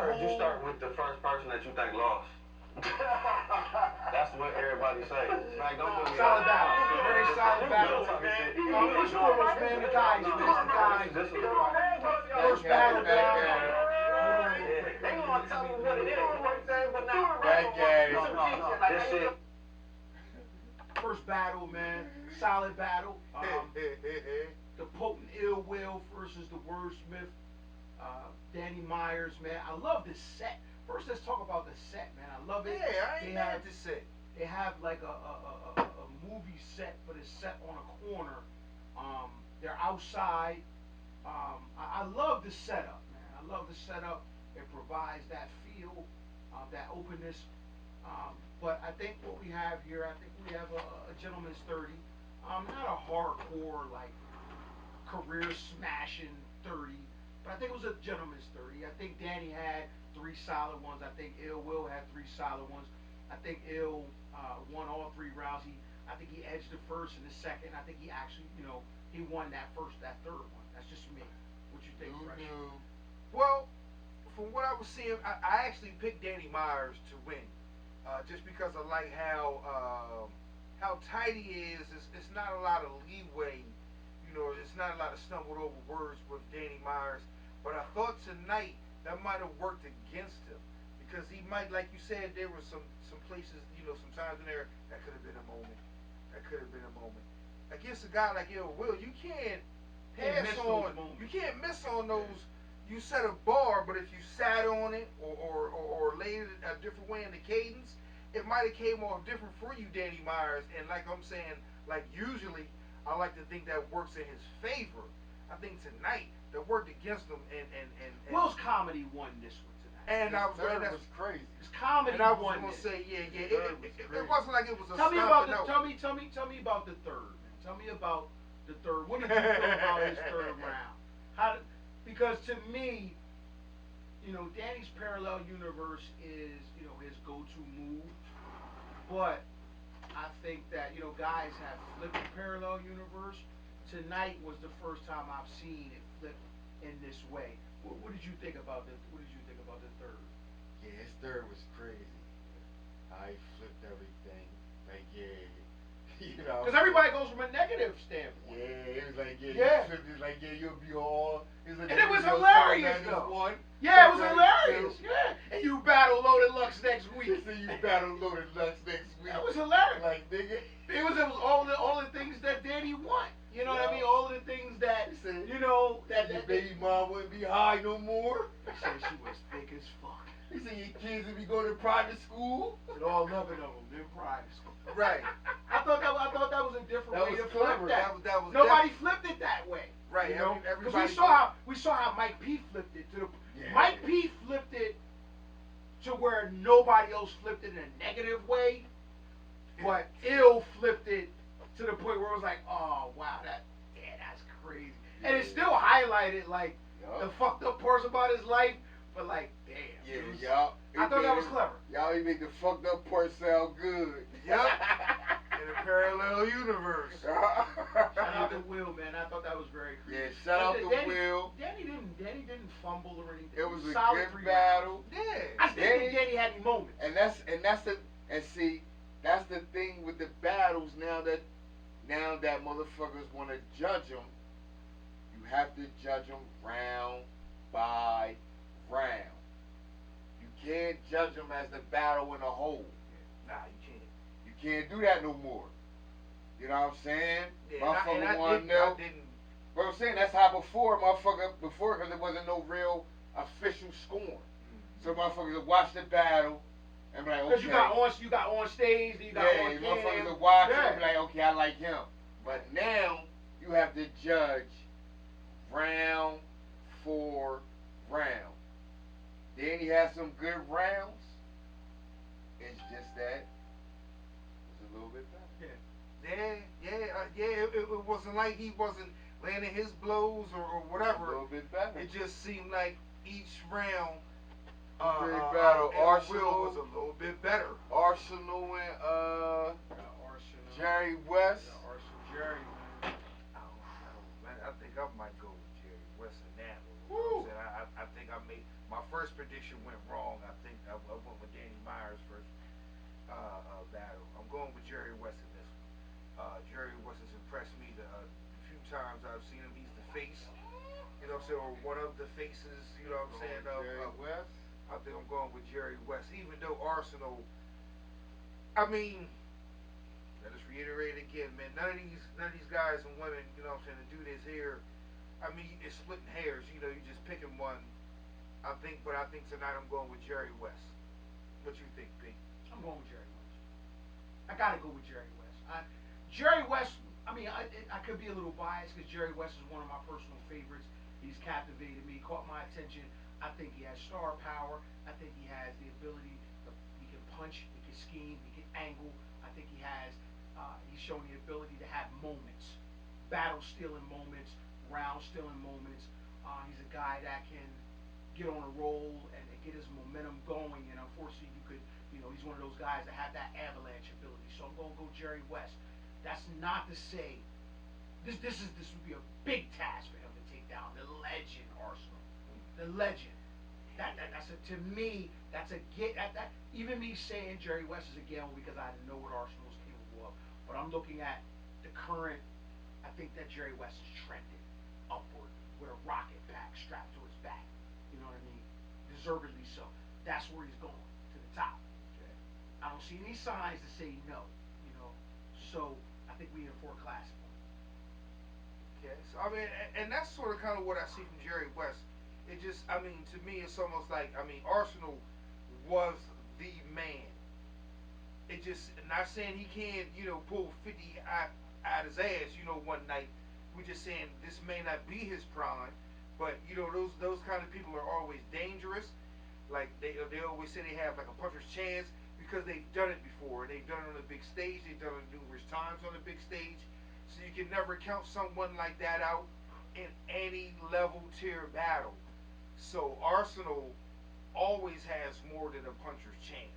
heard you start with the first person that you think lost. That's what everybody say. Like, don't put me Solid on. battle. Very solid battle. First and foremost, man, the guys, man, the guys. First battle, They gonna tell me what it is, but not This shit. First battle, man. Solid battle. The potent ill will versus the wordsmith. Danny Myers, man. I love this set. First, let's talk about the set, man. I love it. Yeah, I ain't mad at this set. They have like a movie set, but it's set on a corner. They're outside. I love the setup, man. I love the setup. It provides that feel, that openness. But I think what we have here, I think we have a gentleman's 30. Not a hardcore, like, career smashing 30. But I think it was a gentleman's 30. I think Danny had 3 solid ones. I think Ill Will had 3 solid ones. I think Ill won all 3 rounds. I think he edged the first and the second. I think he actually, he won that third one. That's just me. What you think, Fresh? Well, from what I was seeing, I actually picked Danny Myers to win, just because I like how tight he is. It's not a lot of leeway. It's not a lot of stumbled over words with Danny Myers. But I thought tonight that might have worked against him, because he might, like you said, there were some places, some times in there that could have been a moment. Against a guy like Ill Will, you can't pass on. You can't miss on those. You set a bar, but if you sat on it or laid it a different way in the cadence, it might have came off different for you, Danny Myers. And like I'm saying, like usually, I like to think that works in his favor. I think tonight that worked against him, and Will's comedy won this one tonight. And I was that was crazy. His comedy and I was won gonna this. say, it wasn't like it was a Tell me stunt, about no. tell me about the third, man. Tell me about the third. What did you feel about his third round? Because to me, Danny's parallel universe is, his go-to move. But I think that, guys have flipped the parallel universe. Tonight was the first time I've seen it flip in this way. What did you think about the third? Yeah, his third was crazy. How he flipped everything. Like, Because everybody goes from a negative standpoint. Yeah, it was like, Yeah. you flipped it like, you'll be all. Like, And it was hilarious, though. Yeah, it was hilarious. Yeah. And you battle Loaded Lux next week. So you battle Loaded Lux next week. That was hilarious. Like, nigga. It was all the things that Danny want. You know what I mean? All of the things that, that your baby mom wouldn't be high no more. He said she was thick as fuck. He said your kids would be going to private school. And all 11 of them in private school. Right. I thought that was a different way to flip that. That was Nobody flipped it that way. Right. Because we saw how Mike P flipped it to the. Yeah. Mike P flipped it to where nobody else flipped it in a negative way, but Ill flipped it to the point where it was like, oh wow, that's crazy, and it still highlighted like the fucked up parts about his life, but like damn. Yeah, y'all. I thought that was clever. Y'all even make the fucked up part sound good. Yep. In a parallel universe. Shout out to Will, man. I thought that was very creative. Yeah, shout out to Will. Danny didn't fumble or anything. It was a solid good battle. Yeah. I still think Danny had moments. And that's the thing with the battles now that motherfuckers want to judge them. You have to judge them round by round. You can't judge them as the battle in a whole. Nah, you can't. You can't do that no more. You know what I'm saying? Yeah, motherfucker want to I know. didn't. But I'm saying that's how before, because there wasn't no real official scoring. Mm-hmm. So motherfuckers would watch the battle and be like, okay. Because you got on stage, and you got on camera. Motherfuckers would watch it and be like, okay, I like him. But now you have to judge round for round. Then he had some good rounds. It's just that it's a little bit better. It wasn't like he wasn't landing his blows or whatever. A little bit better. It just seemed like each round, Great battle. Arsenal was a little bit better. Arsenal and Arsenal. Jerry West. Arsenal Jerry, man. I don't know, man. I think I might go with Jerry West in that one You know what I'm saying? I think I made my first prediction went wrong. I think I went with Danny Myers first battle. I'm going with Jerry West in this one. Jerry West has impressed me the few times I've seen him. He's the face, you know what I'm saying, or one of the faces, you know what I'm saying, Jerry West. I think I'm going with Jerry West. Even though Arsenal, I mean, let us reiterate again, man. None of these guys and women, you know what I'm saying, to do this here. I mean, it's splitting hairs. You know, you're just picking one. I think tonight I'm going with Jerry West. What you think, Pete? I'm going with Jerry West. I gotta go with Jerry West. Jerry West. I mean, I could be a little biased because Jerry West is one of my personal favorites. He's captivated me, caught my attention. I think he has star power. I think he has the ability. He can punch. He can scheme. He can angle. I think he has. He's shown the ability to have moments, battle stealing moments, round stealing moments. He's a guy that can get on a roll and get his momentum going. And unfortunately, he's one of those guys that have that avalanche ability. So I'm going to go Jerry West. That's not to say this would be a big task for him to take down the legend Arsenal, the legend. To me that's a get. Even me saying Jerry West is a gamble because I know what Arsenal is capable of. But I'm looking at the current. I think that Jerry West is trending upward with a rocket pack strapped to his back. You know what I mean? Deservedly so. That's where he's going, to the top. Okay. I don't see any signs to say no. So I think we in for a classic one. Okay, so I mean, and that's sort of kind of what I see from Jerry West. It just, I mean, to me, it's almost like, I mean, Arsenal was the man. It just, not saying he can't, pull 50 out his ass, one night. We're just saying this may not be his prime, but those kind of people are always dangerous. Like they always say they have like a puncher's chance because they've done it before. They've done it on a big stage. They've done it numerous times on a big stage. So you can never count someone like that out in any level tier battle. So Arsenal always has more than a puncher's chance.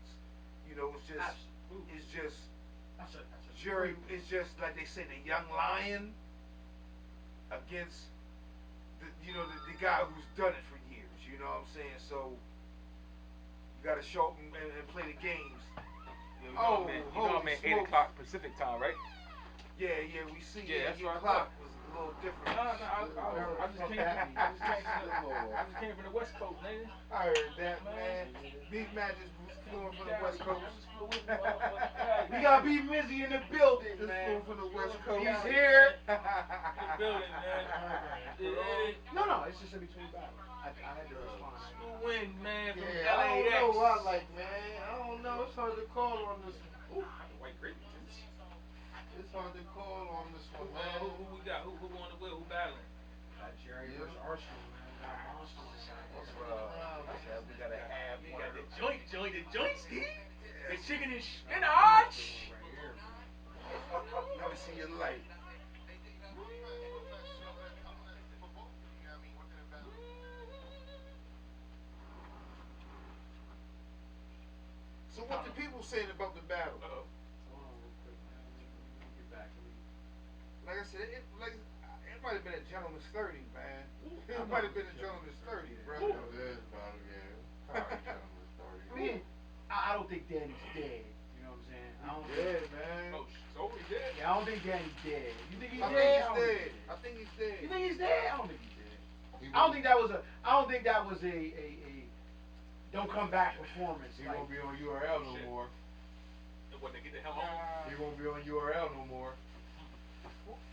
It's just that's a Jerry. It's just like they say, the young lion against the guy who's done it for years. You know what I'm saying? So you got to show up and play the games. You know I'm at 8 o'clock Pacific time, right? Yeah, we see. Yeah, that's your right. clock was a little different. I just came from the West Coast, nigga. I heard that, man. Big man just flew in from the West Coast. We got B Mizzy in the building, Just man. flew from the West Coast. He's here. The building, man. No, it's just in between battles. I had to respond. Win, man, from Yeah, I LAX. don't know what, like, man. I don't know. It's hard to call on this. Ooh, White grape. it's hard to call on this one, Who man. we got? Who won the will? Who battling? Jerry versus Arsenal, man. We got a monster on this side. We got to have We one got of the them. joint ski. The chicken and spinach. Let me see your light. So what the people saying about the battle? Uh-oh. Hold on real quick, man. Let me get back. Like I said, it might have been a gentleman's 30, man. It might have been a gentleman's 30, bro. It is about it, yeah. Probably gentleman's 30. I mean, I don't think Danny's dead. You know what I'm saying? I don't Yeah, man. Oh, so he dead. Yeah, I don't think Danny's dead. You think he's I dead? think he's dead. You think he's dead? I don't think he's dead. I don't think that was a don't come back performance. He Like, won't be on URL no Shit. more. When they get the hell on. He won't be on URL no more.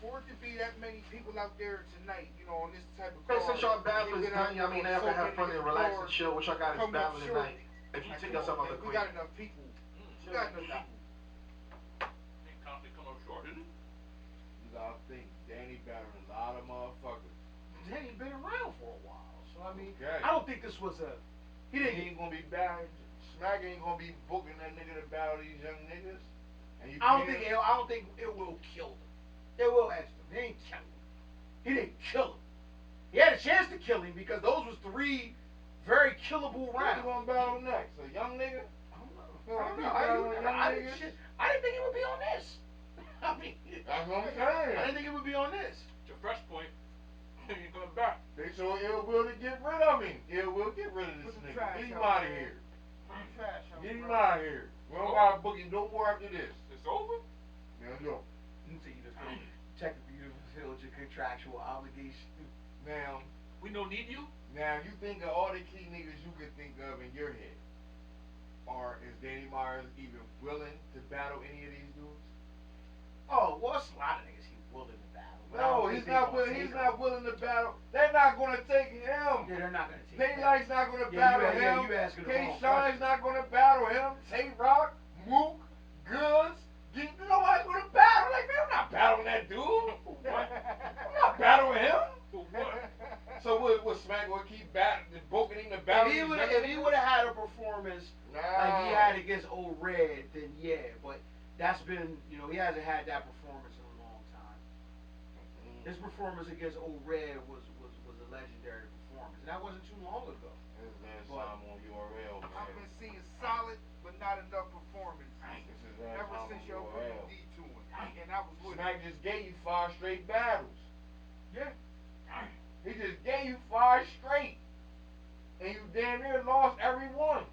For it to be that many people out there tonight, on this type of Hey, card, since y'all battling you've been done, out I mean, there after so have fun many and relax and cards, chill, what y'all got is coming up battling short. tonight. If you Like, take come us some on, other man, we quick. got enough people. We got enough people. They come up short, isn't it? You gotta think, Danny battled a lot of motherfuckers. Danny's been around for a while, so I mean, Okay. I don't think this was a. He He didn't. ain't gonna be battling. Smack ain't gonna be booking that nigga to battle these young niggas. And you I don't can't- think it will kill him. It will edge him. It ain't kill him. He didn't kill him. He had a chance to kill him because those was 3 very killable Who you rounds. gonna battle next? A young nigga? I don't know. Feel like I don't he know. battling young I didn't, niggas? shit, I didn't think it would be on this. I mean, That's what I'm I saying. didn't think it would be on this. It's a fresh point. He ain't coming back. They told Ill Will to get rid of him. Ill Will, get rid of this Put the nigga. trash Get him out, out of man. here. Put the trash out, Get him bro. out of here. We don't gotta book him no more after this. It's over? No. You say you just technically you fulfilled your contractual obligation. Now, We don't need you? now you think of all the key niggas you could think of in your head. Is Danny Myers even willing to battle any of these dudes? Oh, well, it's a lot of niggas he willing to battle. But I No, don't he's think not they willing. gonna He's take not him. willing to battle. They're not gonna take him. Yeah, they're not gonna take him. Daylight's not gonna Yeah, battle you- yeah, him. you asking the K. wrong Shine's question. not gonna battle him. Tay-Rock, Mook, Goods. Nobody's gonna battle. Like, man, I'm not battling that dude. I'm not battling him. For what? So what Smack gonna keep booking him to battle? If he would have had a performance like he had against Old Red, then yeah. But that's been, he hasn't had that performance in a long time. His performance against Old Red was a legendary performance, and that wasn't too long ago. This is last time on URL, man. I've been seeing solid, but not enough performance. This is last Ever time since on y'all put URL. the D to him. And I was with Smack just gave you 5 straight battles. Yeah. He just gave you 5 straight. And you damn near lost every one.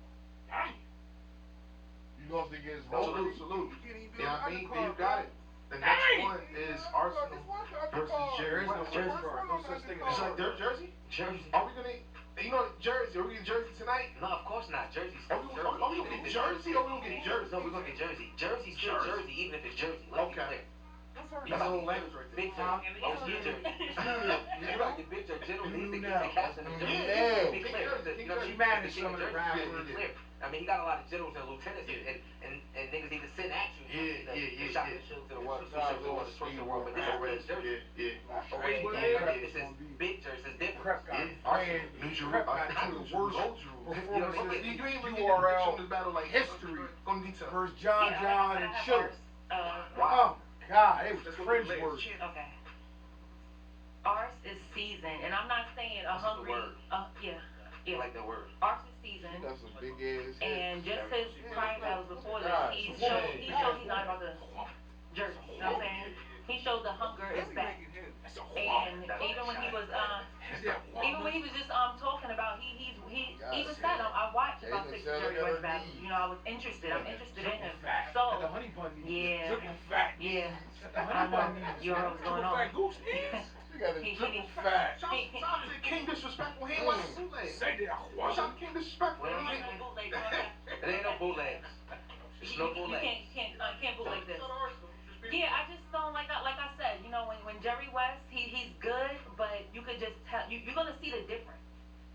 You lost against Hogan. Salute. You can't even do Yeah, I an mean, undercard, you got bro. it. The next one is Arsenal versus There Jerry is no West. first card. No such thing as It's like Jersey? Jersey. Are we gonna, Jersey? Are we getting Jersey tonight? No, of course not. Jersey's Are we gonna get Jersey or we gonna get Jersey? No, we're gonna get Jersey. Jersey's still Jersey. Jersey, even if it's Jersey. Let's be Okay. clear. That's a whole language right there. Big Jersey. Oh, it's Big Jersey. You like the Big Jersey general, he's the captain of Jersey. Yeah. Be clear. You know, He he's managed the king some of the Jersey. rappers. Be clear. I mean, he got a lot of generals and lieutenants, and niggas need to sit at you. Yeah. Shot the shield to the world, to the world, but this is Big Jersey. Yeah. This is Big Jersey. It's different. Prep got Arsenal, ran. New Jerusalem. Prep got two of the worst performances performances you ain't in really URL this battle like history Gonna detail. versus John and Chiller. Wow. Oh God, it was cringe worthy. Okay. Ours is seasoned, and I'm not saying a This is the hungry. word. Yeah. I like that word. Ours is seasoned, That's some big ass and just his prior battles before God, this, he yeah. showed he's not about to jerk. You know what I'm saying? He showed the hunger is back, and even when he was just talking about he even said I watched about 6 Jerry West battles. You know, I was interested. I'm interested in him. Got So the honey bun. yeah, triple fat. yeah. The I honey know. bun. You know what's going on. Fat Goose is. You got a He- triple he- fat. Shout out to King Disrespectful. He ain't watch the bootleg. Say that. Shout out to King Disrespectful. Well, He Ain't ain't- no bootleg going on. It ain't no bootlegs. There's no You bootlegs. can't bootleg this. Yeah, I just don't like I said, when Jerry West, he's good, but you could just tell you're gonna see the difference.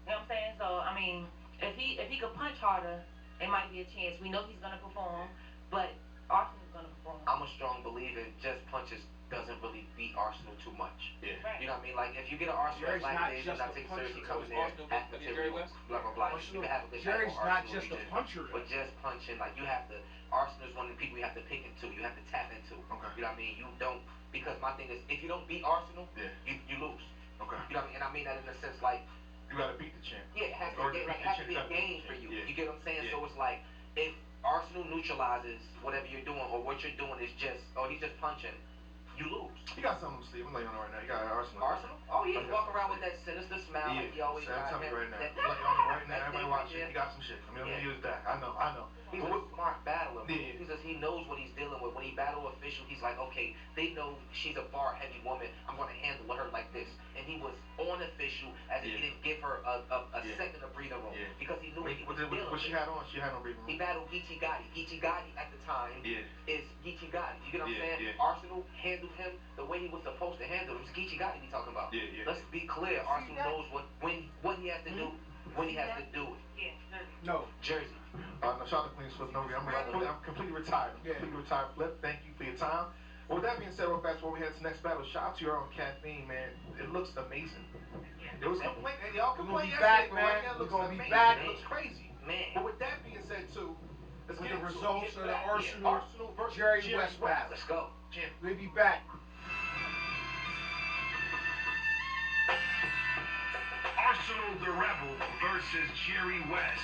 You know what I'm saying? So I mean, if he could punch harder, it might be a chance. We know he's gonna perform, but Arsenal's gonna perform. I'm a strong believer in just punches doesn't really beat Arsenal too much. Yeah. Right. You know what I mean? Like if you get an Arsenal Jerry's like not this, just you're not a taking puncher. seriously So coming is there, Arsenal half better than Jerry material, West? blah blah blah. You can have a good Jerry's battle, not Arsenal just a region, puncher. but just punching, like you have to. Arsenal's one of the people you have to pick into. You have to tap into. Okay. You know what I mean? You don't because my thing is if you don't beat Arsenal, Yeah. you lose. Okay. You know what I mean? And I mean that in the sense like You gotta beat the champ. yeah, it has Or to, the it has to be a champ. game for you. Yeah. You get what I'm saying? Yeah. So it's like if Arsenal neutralizes whatever you're doing or what you're doing is just he's just punching, you lose. He got something to sleep. I'm laying on it right now. He got Arsenal. Arsenal? Oh yeah, Okay. walk around with that sinister smile like he always so I'm got. telling you right now. That- I'm laying on it right now. that Everybody thing watch right it. He there. got some shit. I'm Yeah. gonna use that. I know. He's But a smart battler. Yeah. Because he knows what he's dealing with. When he battle official, he's like, okay, they know she's a bar heavy woman. I'm gonna handle her like this. And he was on official as if he didn't give her a Yeah. second of breathing room. Yeah. Because he knew what he was dealing What she with. had on? She had no breathing He room. battled Geechee Gotti. Geechee Gotti at the time Yeah. is Geechee Gotti. You get what I'm Yeah, saying? yeah. Arsenal handled him the way he was supposed to handle him. It's Geechee Gotti we talking about. Yeah. Let's be clear. Arsenal knows what he has to do when he has to do it. Yeah, Jersey. No. Jersey. No, shout out to Queen Swift. No, I'm completely retired. I'm completely retired. Flip, thank you for your time. Well, with that being said, real fast, before we head to the next battle, shout out to your own caffeine, man. It looks amazing. It was complaining. Y'all We're gonna complained be back, yesterday, but right man. now it We're looks gonna be amazing. back. It looks crazy. Man. But with that being said, too, let's With get the into results it. of the Yeah. Arsenal versus Jerry West battle. Let's go. We'll be back. Arsenal the Rebel versus Jerry West.